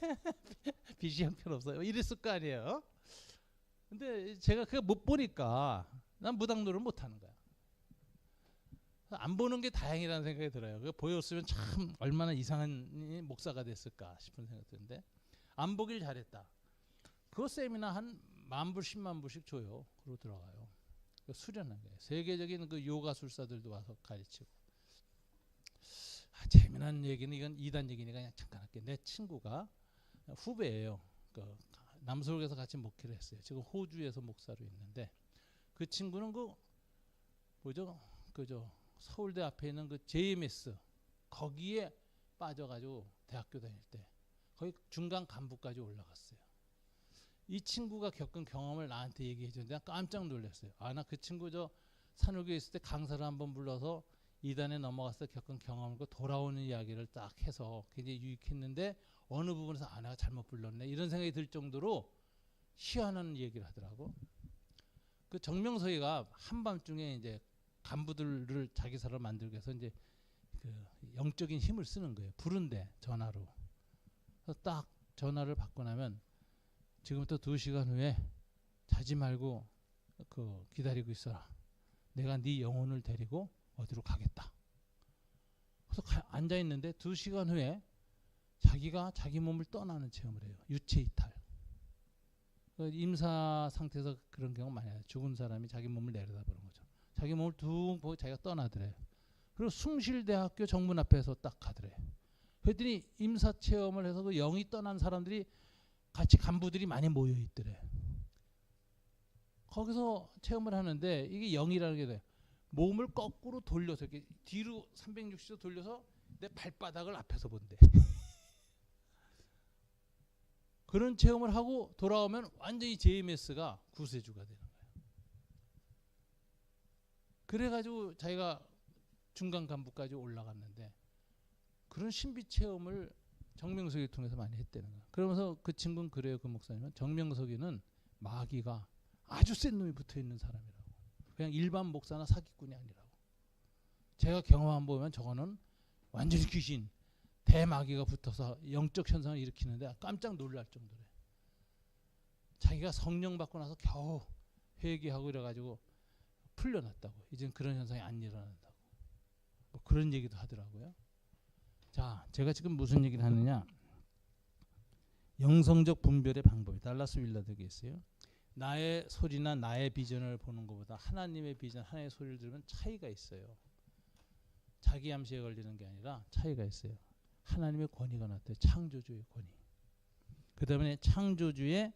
빛이 형편없어요. 이랬을 거 아니에요. 근데 제가 그거 못 보니까 난 무당노를 못 하는 거야. 안 보는 게 다행이라는 생각이 들어요. 그거 보였으면 참 얼마나 이상한 목사가 됐을까 싶은 생각이 드는데 안 보길 잘했다. 그 세미나 한 10,000불 100,000불씩 줘요. 그러고 들어가요. 수련한 거예요. 세계적인 그 요가술사들도 와서 가르치고. 재미난 얘기는 이건 2단 얘기니까 그냥 잠깐 할게요. 내 친구가 후배예요. 그 남서울에서 같이 목회를 했어요. 지금 호주에서 목사로 있는데 그 친구는 그 뭐죠? 그죠? 서울대 앞에 있는 그 JMS 거기에 빠져가지고 대학교 다닐 때 거의 중간 간부까지 올라갔어요. 이 친구가 겪은 경험을 나한테 얘기해 줬는데 나 깜짝 놀랐어요. 아, 나 그 친구 저 산후교에 있을 때 강사를 한번 불러서 2단에 넘어가서 겪은 경험을 돌아오는 이야기를 딱 해서 굉장히 유익했는데 어느 부분에서 아, 내가 잘못 불렀네 이런 생각이 들 정도로 희한한 얘기를 하더라고. 그 정명석이가 한밤중에 이제 간부들을 자기 사람 만들기 위해서 이제 그 영적인 힘을 쓰는 거예요. 부른대 전화로. 그래서 딱 전화를 받고 나면 지금부터 2시간 후에 자지 말고 그 기다리고 있어라. 내가 네 영혼을 데리고 어디로 가겠다. 그래서 앉아 있는데 2시간 후에 자기가 자기 몸을 떠나는 체험을 해요. 유체 이탈. 임사 상태에서 그런 경우 많이 해요. 죽은 사람이 자기 몸을 내려다보는 거죠. 자기 몸을 둥 보고 자기가 떠나더래요. 그리고 숭실대학교 정문 앞에서 딱 가더래요. 그랬더니 임사 체험을 해서 그 영이 떠난 사람들이 같이 간부들이 많이 모여 있더래. 거기서 체험을 하는데 이게 영이라는 게 돼요. 몸을 거꾸로 돌려서 이렇게 뒤로 360도 돌려서 내 발바닥을 앞에서 본대. 그런 체험을 하고 돌아오면 완전히 JMS가 구세주가 되는 거예요. 그래가지고 자기가 중간 간부까지 올라갔는데 그런 신비 체험을 정명석이 통해서 많이 했다는 거예요. 그러면서 그 친구는 그래요. 그 목사님은 정명석이는 마귀가 아주 센 놈이 붙어있는 사람이라고. 그냥 일반 목사나 사기꾼이 아니라고. 제가 경험한 보면 저거는 완전히 귀신 대마귀가 붙어서 영적 현상을 일으키는데 깜짝 놀랄 정도래. 자기가 성령 받고 나서 겨우 회개하고 이래가지고 풀려났다고. 이젠 그런 현상이 안 일어난다고. 뭐 그런 얘기도 하더라고요. 자, 제가 지금 무슨 얘기를 하느냐. 영성적 분별의 방법이 달라스 윌라드에게 있어요. 나의 소리나 나의 비전을 보는 것보다 하나님의 비전, 하나님의 소리를 들으면 차이가 있어요. 자기 암시에 걸리는 게 아니라 차이가 있어요. 하나님의 권위가 나타나요. 창조주의 권위. 그 다음에 창조주의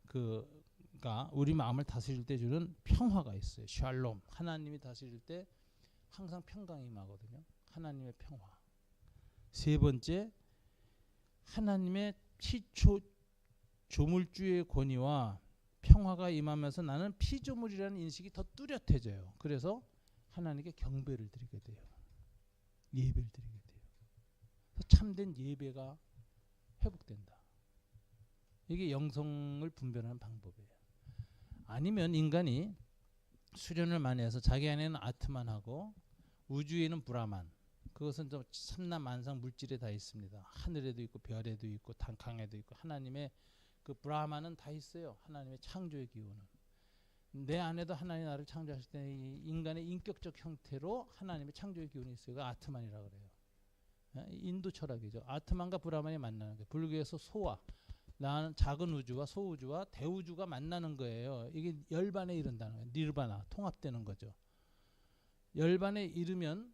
그가 우리 마음을 다스릴 때 주는 평화가 있어요. 샬롬. 하나님이 다스릴 때 항상 평강이 임하거든요. 하나님의 평화. 세 번째, 하나님의 피조 조물주의 권위와 평화가 임하면서 나는 피조물이라는 인식이 더 뚜렷해져요. 그래서 하나님께 경배를 드리게 돼요. 예배를 드리게 돼요. 참된 예배가 회복된다. 이게 영성을 분별하는 방법이에요. 아니면 인간이 수련을 많이 해서 자기 안에는 아트만 하고 우주에는 브라만. 그것은 좀 삼라만상 물질에 다 있습니다. 하늘에도 있고 별에도 있고 강에도 있고 하나님의 그 브라만은 다 있어요. 하나님의 창조의 기운은. 내 안에도 하나님이 나를 창조하실 때 인간의 인격적 형태로 하나님의 창조의 기운이 있어요. 그 아트만이라고 그래요. 인도 철학이죠. 아트만과 브라만이 만나는 거예요. 불교에서 소와 나는 작은 우주와 소우주와 대우주가 만나는 거예요. 이게 열반에 이른다는 거예요. 니르바나 통합되는 거죠. 열반에 이르면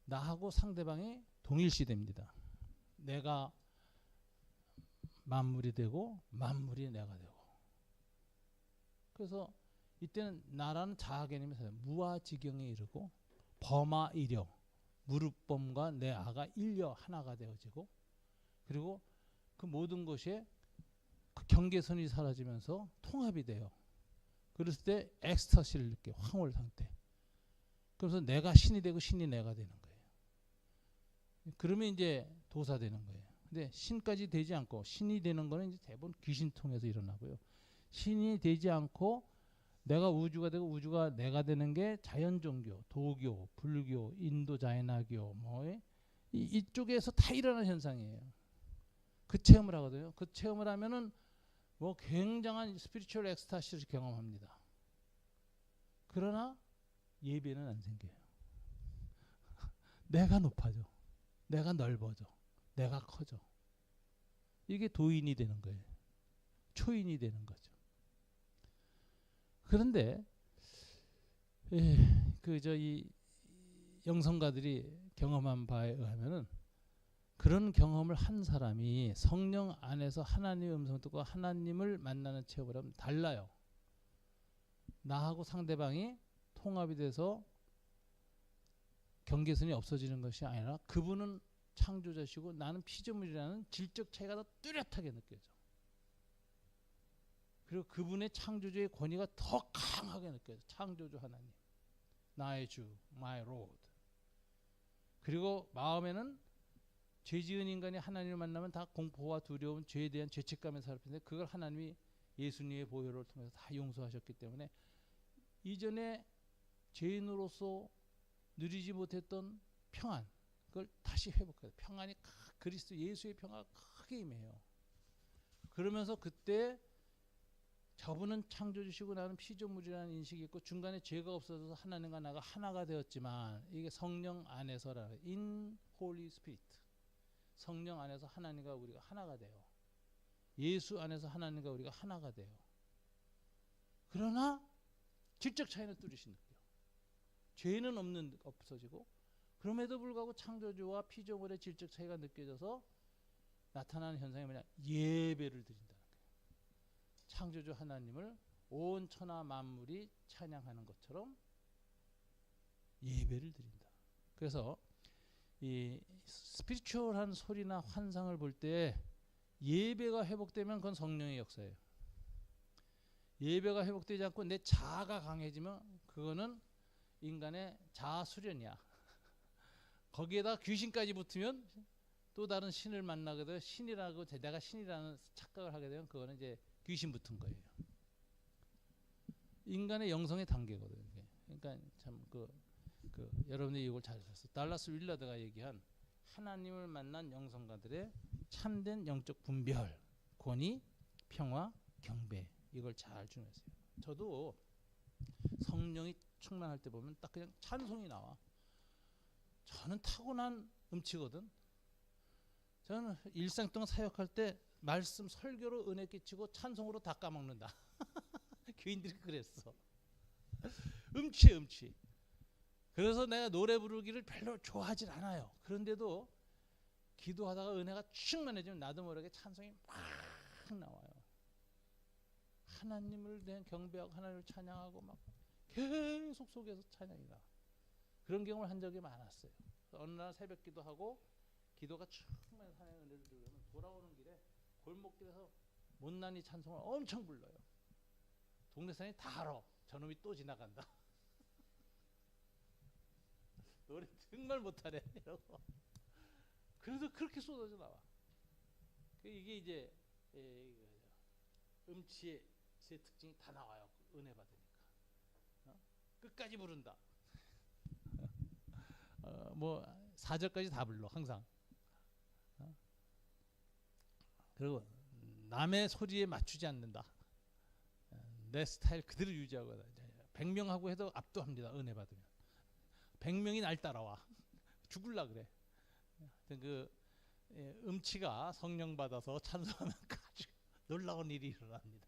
나하고 상대방이 동일시됩니다. 내가 만물이 되고 만물이 내가 되고. 그래서 이때는 나라는 자아 개념이 있어요. 무아지경에 이르고 범아일여 무릇범과 내 아가 일여 하나가 되어지고 그리고 그 모든 것이 그 경계선이 사라지면서 통합이 돼요. 그랬을 때 엑스터시를 느껴. 황홀 상태. 그래서 내가 신이 되고 신이 내가 되는 거예요. 그러면 이제 도사되는 거예요. 근데 신까지 되지 않고 신이 되는 거는 이제 대부분 귀신 통해서 일어나고요. 신이 되지 않고 내가 우주가 되고 우주가 내가 되는 게 자연 종교, 도교, 불교, 인도 자이나교 뭐 이쪽에서 다 일어나는 현상이에요. 그 체험을 하거든요. 그 체험을 하면은 뭐 굉장한 스피리추얼 엑스타시를 경험합니다. 그러나 예배는 안 생겨요. 내가 높아져. 내가 넓어져. 내가 커져. 이게 도인이 되는 거예요. 초인이 되는 거죠. 그런데 이 영성가들이 경험한 바에 의하면은 그런 경험을 한 사람이 성령 안에서 하나님의 음성을 듣고 하나님을 만나는 체험을 하면 달라요. 나하고 상대방이 통합이 돼서 경계선이 없어지는 것이 아니라 그분은 창조자시고 나는 피조물이라는 질적 차이가 더 뚜렷하게 느껴져. 그리고 그분의 창조주의 권위가 더 강하게 느껴져. 창조주 하나님, 나의 주, my Lord. 그리고 마음에는 죄 지은 인간이 하나님을 만나면 다 공포와 두려움, 죄에 대한 죄책감에 살 텐데 그걸 하나님이 예수님의 보혈을 통해서 다 용서하셨기 때문에 이전에 죄인으로서 누리지 못했던 평안, 그걸 다시 회복해요. 평안이 그리스도 예수의 평화가 크게 임해요. 그러면서 그때 저분은 창조주시고 나는 피조물이라는 인식이 있고 중간에 죄가 없어져서 하나님과 나가 하나가 되었지만 이게 성령 안에서라 in Holy Spirit, 성령 안에서 하나님과 우리가 하나가 돼요. 예수 안에서 하나님과 우리가 하나가 돼요. 그러나 질적 차이는 뚜렷이 느껴요. 죄는 없어지고 그럼에도 불구하고 창조주와 피조물의 질적 차이가 느껴져서 나타나는 현상이 뭐냐? 예배를 드린다는 거예요. 창조주 하나님을 온 천하 만물이 찬양하는 것처럼 예배를 드린다. 그래서 이 스피리추얼한 소리나 환상을 볼 때 예배가 회복되면 그건 성령의 역사예요. 예배가 회복되지 않고 내 자아가 강해지면 그거는 인간의 자아 수련이야. 거기에다 귀신까지 붙으면 또 다른 신을 만나게 되면 신이라고 내가 신이라는 착각을 하게 되면 그거는 이제 귀신 붙은 거예요. 인간의 영성의 단계거든요. 그러니까 참 여러분들이 이걸 잘 아셨어요. 달라스 윌라드가 얘기한 하나님을 만난 영성가들의 참된 영적 분별, 권위, 평화, 경배, 이걸 잘 준비했어요. 저도 성령이 충만할 때 보면 딱 그냥 찬송이 나와. 저는 타고난 음치거든. 저는 일상 동안 사역할 때 말씀 설교로 은혜 끼치고 찬송으로 다 까먹는다. 교인들이 그랬어. 음치. 그래서 내가 노래 부르기를 별로 좋아하진 않아요. 그런데도 기도하다가 은혜가 충만해지면 나도 모르게 찬송이 막 나와요. 하나님을 대한 경배하고 하나님을 찬양하고 막 계속 속에서 찬양이 나. 그런 경험을 한 적이 많았어요. 어느 날 새벽 기도하고 기도가 충만한 하나님의 은혜를 들으면 돌아오는 길에 골목길에서 못난이 찬송을 엄청 불러요. 동네 사람이 다 알아. 저놈이 또 지나간다. 노래 정말 못하네 이러고. 그래도 그렇게 쏟아져 나와. 이게 이제 음치의 제 특징이 다 나와요. 은혜 받으니까. 끝까지 부른다. 뭐 4절까지 다 불러 항상. 그리고 남의 소리에 맞추지 않는다. 내 스타일 그대로 유지하고 100명하고 해도 압도합니다. 은혜 받으면 100명이 날 따라와. 죽을라 그래. 그 음치가 성령 받아서 찬송하면 아주 놀라운 일이 일어납니다.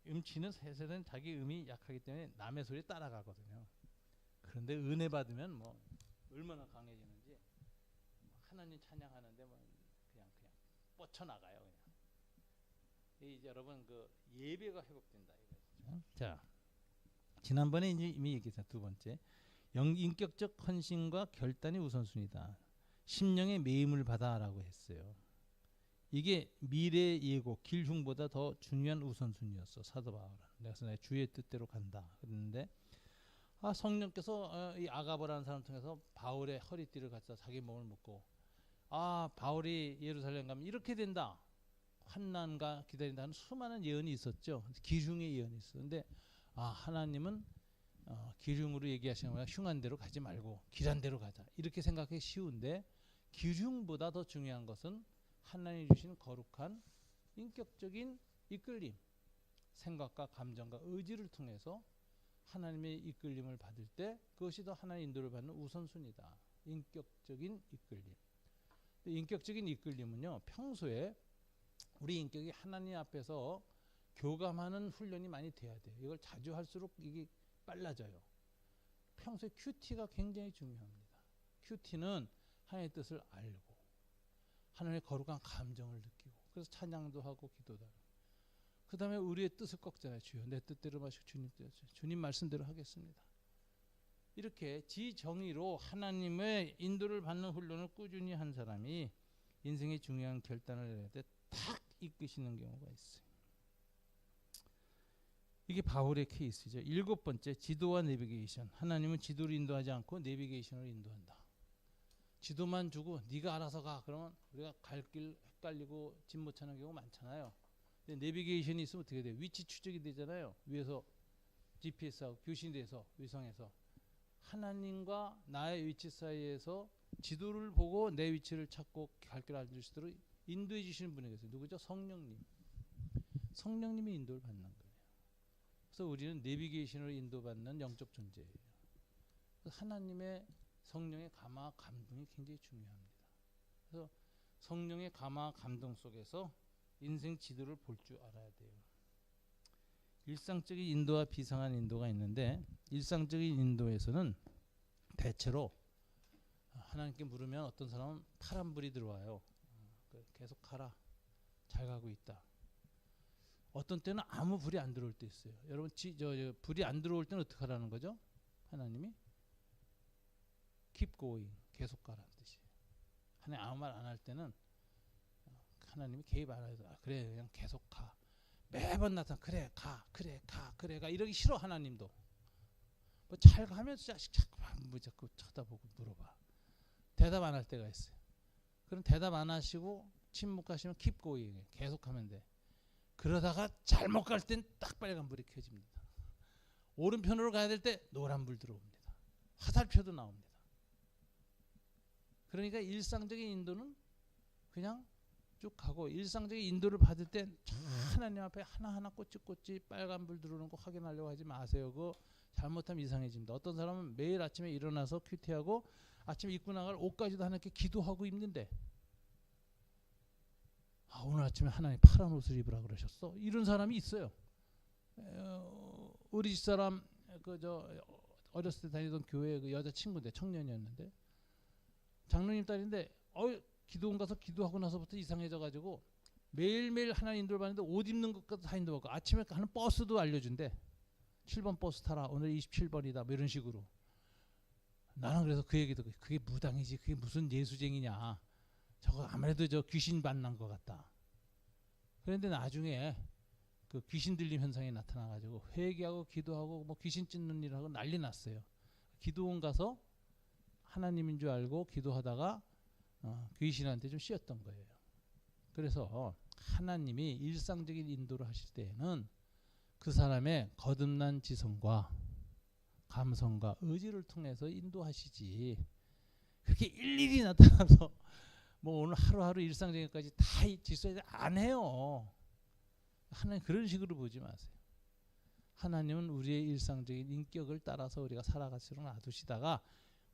음치는 세세는 자기 음이 약하기 때문에 남의 소리에 따라가거든요. 그런데 은혜 받으면 뭐 얼마나 강해지는지 하나님 찬양하는데 뭐 그냥 뻗쳐나가요. 그냥. 이제 여러분 그 예배가 회복된다 이거죠. 자, 지난번에 이제 이미 얘기했어요. 두 번째, 인격적 헌신과 결단이 우선순위다. 심령의 매임을 받아라고 했어요. 이게 미래 예고, 길흉보다 더 중요한 우선순위였어. 사도 바울은. 그래서 내 주의 뜻대로 간다. 그랬는데 성령께서 이 아가보라는 사람을 통해서 바울의 허리띠를 갖다 자기 몸을 묶고 바울이 예루살렘 가면 이렇게 된다. 환난과 기다린다는 수많은 예언이 있었죠. 기흉의 예언이 있었는데 하나님은 기흉으로 얘기하시는 거야. 흉한 대로 가지 말고 길한 대로 가자. 이렇게 생각하기 쉬운데 기흉보다 더 중요한 것은 하나님이 주신 거룩한 인격적인 이끌림, 생각과 감정과 의지를 통해서 하나님의 이끌림을 받을 때 그것이 더 하나님의 인도를 받는 우선순위다. 인격적인 이끌림. 인격적인 이끌림은요, 평소에 우리 인격이 하나님 앞에서 교감하는 훈련이 많이 돼야 돼요. 이걸 자주 할수록 이게 빨라져요. 평소에 큐티가 굉장히 중요합니다. 큐티는 하나님의 뜻을 알고 하나님의 거룩한 감정을 느끼고 그래서 찬양도 하고 기도도 하고 그 다음에 우리의 뜻을 꺾잖아요. 주여 내 뜻대로 마시고 주님 말씀대로 하겠습니다. 이렇게 지정의로 하나님의 인도를 받는 훈련을 꾸준히 한 사람이 인생의 중요한 결단을 내릴 때 탁 이끄시는 경우가 있어요. 이게 바울의 케이스죠. 7번째, 지도와 내비게이션. 하나님은 지도를 인도하지 않고 내비게이션을 인도한다. 지도만 주고 네가 알아서 가. 그러면 우리가 갈 길 헷갈리고 집 못 찾는 경우가 많잖아요. 근데 내비게이션이 있으면 어떻게 돼요? 위치 추적이 되잖아요. 위에서 GPS하고 교신돼서 위성에서 하나님과 나의 위치 사이에서 지도를 보고 내 위치를 찾고 갈 길 알려줄 수 있도록 인도해 주시는 분이 계세요. 누구죠? 성령님. 성령님이 인도를 받는 거예요. 그래서 우리는 내비게이션으로 인도받는 영적 존재예요. 하나님의 성령의 감화 감동이 굉장히 중요합니다. 그래서 성령의 감화 감동 속에서 인생 지도를 볼 줄 알아야 돼요. 일상적인 인도와 비상한 인도가 있는데 일상적인 인도에서는 대체로 하나님께 물으면 어떤 사람은 파란불이 들어와요. 계속 가라. 잘 가고 있다. 어떤 때는 아무 불이 안 들어올 때 있어요. 여러분 불이 안 들어올 때는 어떻게 하라는 거죠? 하나님이 keep going. 계속 가라는 뜻이에요. 하나님 아무 말 안 할 때는 하나님이 개입 안 해도 그래 그냥 계속 가. 매번 나타나 그래 가 이러기 싫어. 하나님도 뭐 잘 가면서 자식 자꾸 쳐다보고 물어봐. 대답 안 할 때가 있어요. 그럼 대답 안 하시고 침묵하시면 keep going. 계속 하면 돼. 그러다가 잘못 갈 땐 딱 빨간불이 켜집니다. 오른편으로 가야 될 때 노란불 들어옵니다. 화살표도 나옵니다. 그러니까 일상적인 인도는 그냥 쭉 가고 일상적인 인도를 받을 때 하나님 앞에 하나하나 꼬치꼬치 빨간불 들어오는 거 확인하려고 하지 마세요. 그거 잘못하면 이상해집니다. 어떤 사람은 매일 아침에 일어나서 큐티하고 아침에 입고 나갈 옷까지도 하나님께 기도하고 입는데 오늘 아침에 하나님 파란 옷을 입으라 그러셨어. 이런 사람이 있어요. 우리 집사람 어렸을 때 다니던 교회 그 여자 친구인데 청년이었는데 장로님 딸인데 기도원 가서 기도하고 나서부터 이상해져가지고 매일매일 하나님 인도를 받는데 옷 입는 것까지 다 인도받고 아침에 가는 버스도 알려준대. 7번 버스 타라. 오늘 27번이다. 뭐 이런 식으로. 나는 그래서 그 얘기 듣고 그게 무당이지. 그게 무슨 예수쟁이냐. 저거 아무래도 저 귀신 만난 것 같다. 그런데 나중에 그 귀신 들림 현상이 나타나가지고 회개하고 기도하고 뭐 귀신 찢는 일하고 난리 났어요. 기도원 가서 하나님인 줄 알고 기도하다가 귀신한테 좀 씌었던 거예요. 그래서 하나님이 일상적인 인도를 하실 때에는 그 사람의 거듭난 지성과 감성과 의지를 통해서 인도하시지 그렇게 일일이 나타나서 뭐 오늘 하루하루 일상적인 것까지 다 질서에 안 해요. 하나님 그런 식으로 보지 마세요. 하나님은 우리의 일상적인 인격을 따라서 우리가 살아가시도록 놔두시다가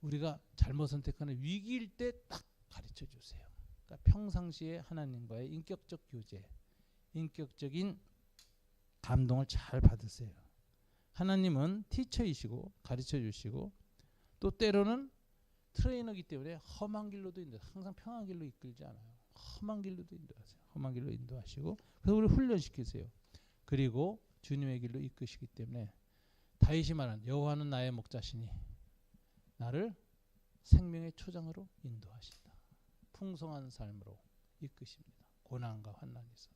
우리가 잘못 선택하는 위기일 때 딱 가르쳐 주세요. 그러니까 평상시에 하나님과의 인격적 교제, 인격적인 감동을 잘 받으세요. 하나님은 티처이시고 가르쳐 주시고 또 때로는 트레이너이기 때문에 험한 길로도 인도, 항상 평한 길로 이끌지 않아요. 험한 길로도 인도하세요. 험한 길로 인도하시고 그래서 우리 훈련시키세요. 그리고 주님의 길로 이끄시기 때문에 다윗이 말한 여호와는 나의 목자시니 나를 생명의 초장으로 인도하신다. 풍성한 삶으로 이끄십니다. 고난과 환난이 있어.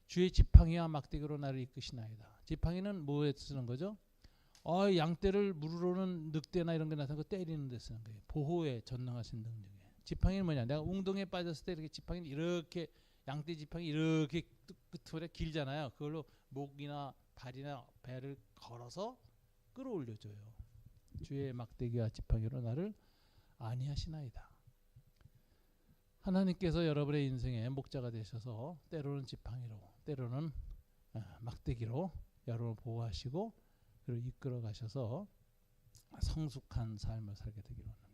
주의 지팡이와 막대기로 나를 이끄시나이다. 지팡이는 뭐에 쓰는 거죠? 양떼를 물으러는 늑대나 이런 게 나타나는 거 때리는 데 쓰는 거예요. 보호에 전능하신 능력에. 지팡이는 뭐냐? 내가 웅덩이에 빠졌을 때 이렇게 지팡이는 이렇게 양떼 지팡이 이렇게 끝으로 길잖아요. 그걸로 목이나 발이나 배를 걸어서 끌어올려줘요. 주의 막대기와 지팡이로 나를 안위하시나이다. 하나님께서 여러분의 인생에 목자가 되셔서 때로는 지팡이로 때로는 막대기로 여러분을 보호하시고 그리고 이끌어 가셔서 성숙한 삶을 살게 되기를 원합니다.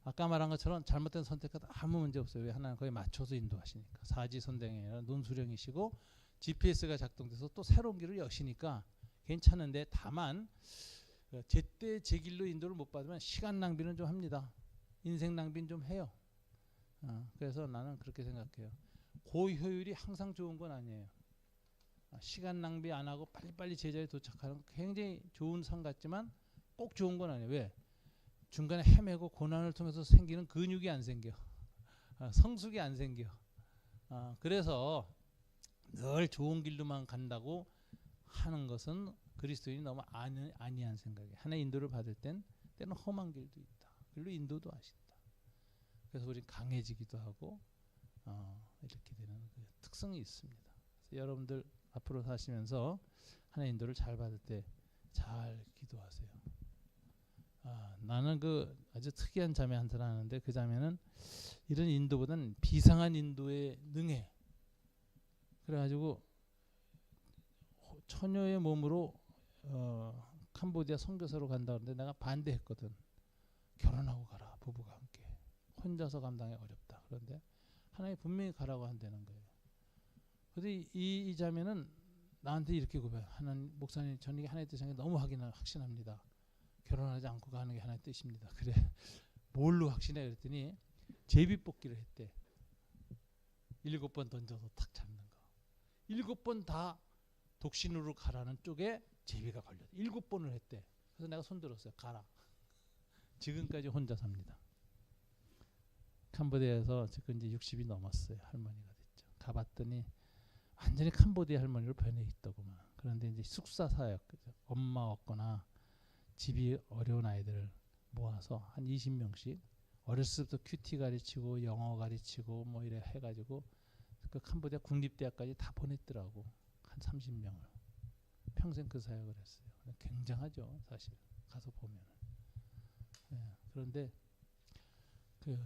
아까 말한 것처럼 잘못된 선택하다 아무 문제 없어요. 왜? 하나님 거기에 맞춰서 인도하시니까. 사지선댕이 아니라 논수령이시고 GPS가 작동돼서 또 새로운 길을 여시니까 괜찮은데 다만 제때 제 길로 인도를 못 받으면 시간 낭비는 좀 합니다. 인생 낭비는 좀 해요. 그래서 나는 그렇게 생각해요. 고효율이 항상 좋은 건 아니에요. 시간 낭비 안 하고 빨리빨리 제자리에 도착하는 굉장히 좋은 삶 같지만 꼭 좋은 건 아니에요. 왜? 중간에 헤매고 고난을 통해서 생기는 근육이 안 생겨. 성숙이 안 생겨. 그래서 늘 좋은 길로만 간다고 하는 것은 그리스도인이 너무 아니한 생각이에요. 하나의 인도를 받을 때는 험한 길도 있다. 그리고 인도도 하신다. 그래서 우리는 강해지기도 하고 이렇게 되는 그 특성이 있습니다. 그래서 여러분들 앞으로 사시면서 하나의 인도를 잘 받을 때 잘 기도하세요. 나는 그 아주 특이한 자매 한 사람 하는데 그 자매는 이런 인도보다는 비상한 인도에 능해. 그래가지고 처녀의 몸으로 캄보디아 선교사로 간다 그러는데 내가 반대했거든. 결혼하고 가라, 부부가 함께. 혼자서 감당이 어렵다. 그런데 하나님 분명히 가라고 한다는 거예요. 그런데 이 자매는 나한테 이렇게 고백해. 하나님, 목사님, 저는 이게 하나님의 뜻인 게 너무 확신합니다. 결혼하지 않고 가는 게 하나의 뜻입니다. 그래, 뭘로 확신해? 그랬더니 제비뽑기를 했대. 7번 던져서 탁 잡는 거. 7번 다 독신으로 가라는 쪽에 제비가 걸렸대. 7번을 했대. 그래서 내가 손들었어요. 가라. 지금까지 혼자 삽니다. 캄보디아에서 지금 이제 60이 넘었어요. 할머니가 됐죠. 가봤더니 완전히 캄보디아 할머니로 변해 있더구만. 그런데 이제 숙사 사역, 엄마 없거나 집이 어려운 아이들을 모아서 한 20명씩 어렸을 때부터 큐티 가르치고 영어 가르치고 뭐 이래 해가지고 그 캄보디아 국립대학까지 다 보냈더라고. 한 30명을. 평생 그 사역을 했어요. 굉장하죠, 사실. 가서 보면. 그런데 그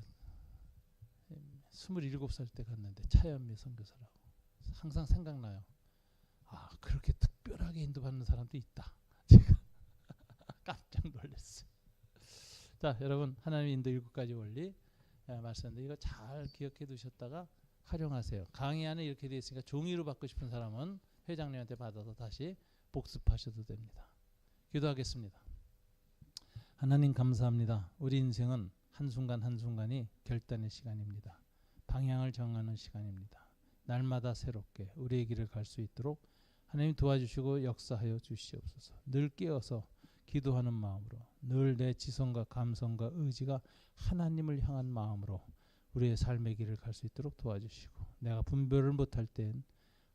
27살 때 갔는데 차연미 선교사라고. 항상 생각나요. 그렇게 특별하게 인도받는 사람도 있다. 제가 깜짝 놀랐어요. 자, 여러분, 하나님의 인도 7가지 원리 말씀드렸는데 이거 잘 기억해 두셨다가 활용하세요. 강의 안에 이렇게 되어 있으니까 종이로 받고 싶은 사람은 회장님한테 받아서 다시 복습하셔도 됩니다. 기도하겠습니다. 하나님 감사합니다. 우리 인생은 한순간 한순간이 결단의 시간입니다. 방향을 정하는 시간입니다. 날마다 새롭게 우리의 길을 갈 수 있도록 하나님 도와주시고 역사하여 주시옵소서. 늘 깨어서 기도하는 마음으로, 늘 내 지성과 감성과 의지가 하나님을 향한 마음으로 우리의 삶의 길을 갈 수 있도록 도와주시고, 내가 분별을 못할 땐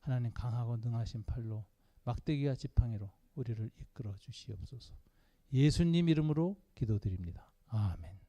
하나님 강하고 능하신 팔로 막대기와 지팡이로 우리를 이끌어 주시옵소서. 예수님 이름으로 기도드립니다. 아멘.